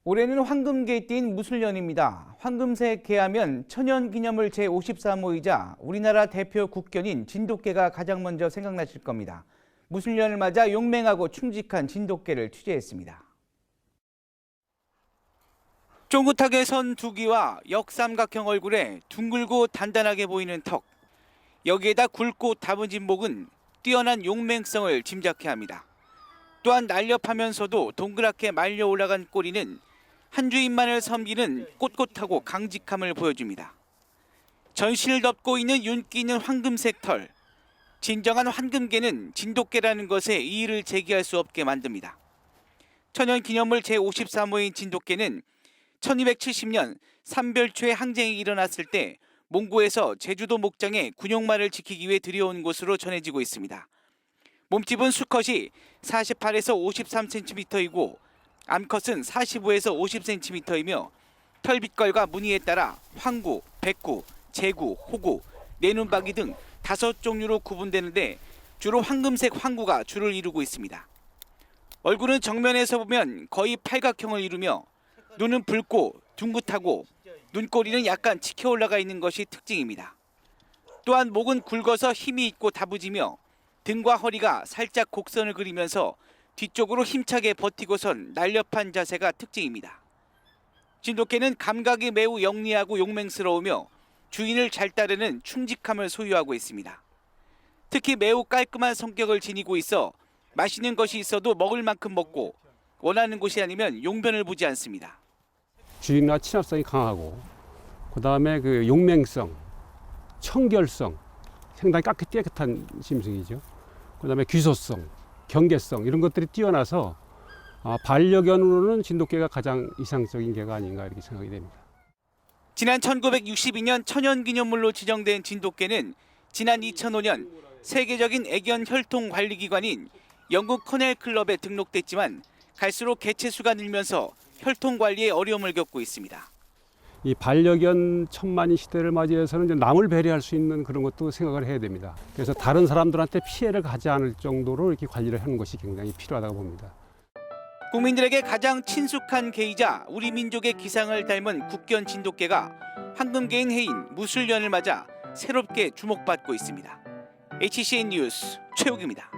올해는 황금개띠인 무술년입니다. 황금색 개하면 천연기념물 제53호이자 우리나라 대표 국견인 진돗개가 가장 먼저 생각나실 겁니다. 무술년을 맞아 용맹하고 충직한 진돗개를 취재했습니다. 쫑긋하게 선 두 귀와 역삼각형 얼굴에 둥글고 단단하게 보이는 턱, 여기에다 굵고 다부진 목은 뛰어난 용맹성을 짐작케 합니다. 또한 날렵하면서도 동그랗게 말려 올라간 꼬리는 한 주인만을 섬기는 꼿꼿하고 강직함을 보여줍니다. 전신을 덮고 있는 윤기 있는 황금색 털, 진정한 황금개는 진돗개라는 것에 이의를 제기할 수 없게 만듭니다. 천연기념물 제53호인 진돗개는 1270년 삼별초의 항쟁이 일어났을 때 몽고에서 제주도 목장에 군용말을 지키기 위해 들여온 것으로 전해지고 있습니다. 몸집은 수컷이 48에서 53cm이고 암컷은 45에서 50cm이며 털빛깔과 무늬에 따라 황구, 백구, 제구, 호구, 내눈박이 등 5종류로 구분되는데 주로 황금색 황구가 주를 이루고 있습니다. 얼굴은 정면에서 보면 거의 팔각형을 이루며 눈은 붉고 둥긋하고 눈꼬리는 약간 치켜 올라가 있는 것이 특징입니다. 또한 목은 굵어서 힘이 있고 다부지며 등과 허리가 살짝 곡선을 그리면서 뒤쪽으로 힘차게 버티고선 날렵한 자세가 특징입니다. 진돗개는 감각이 매우 영리하고 용맹스러우며 주인을 잘 따르는 충직함을 소유하고 있습니다. 특히 매우 깔끔한 성격을 지니고 있어 맛있는 것이 있어도 먹을 만큼 먹고 원하는 곳이 아니면 용변을 보지 않습니다. 주인과 친화성이 강하고 그다음에 그 용맹성, 청결성, 상당히 깨끗한 심성이죠. 그다음에 귀소성, 경계성 이런 것들이 뛰어나서 반려견으로는 진돗개가 가장 이상적인 개가 아닌가 이렇게 생각이 됩니다. 지난 1962년 천연기념물로 지정된 진돗개는 지난 2005년 세계적인 애견 혈통 관리기관인 영국 커넬 클럽에 등록됐지만 갈수록 개체 수가 늘면서 혈통 관리에 어려움을 겪고 있습니다. 이 반려견 천만인 시대를 맞이해서는 이제 남을 배려할 수 있는 그런 것도 생각을 해야 됩니다. 그래서 다른 사람들한테 피해를 가지 않을 정도로 이렇게 관리를 하는 것이 굉장히 필요하다고 봅니다. 국민들에게 가장 친숙한 개이자 우리 민족의 기상을 닮은 국견 진돗개가 황금개인 해인 무술년을 맞아 새롭게 주목받고 있습니다. HCN 뉴스 최욱입니다.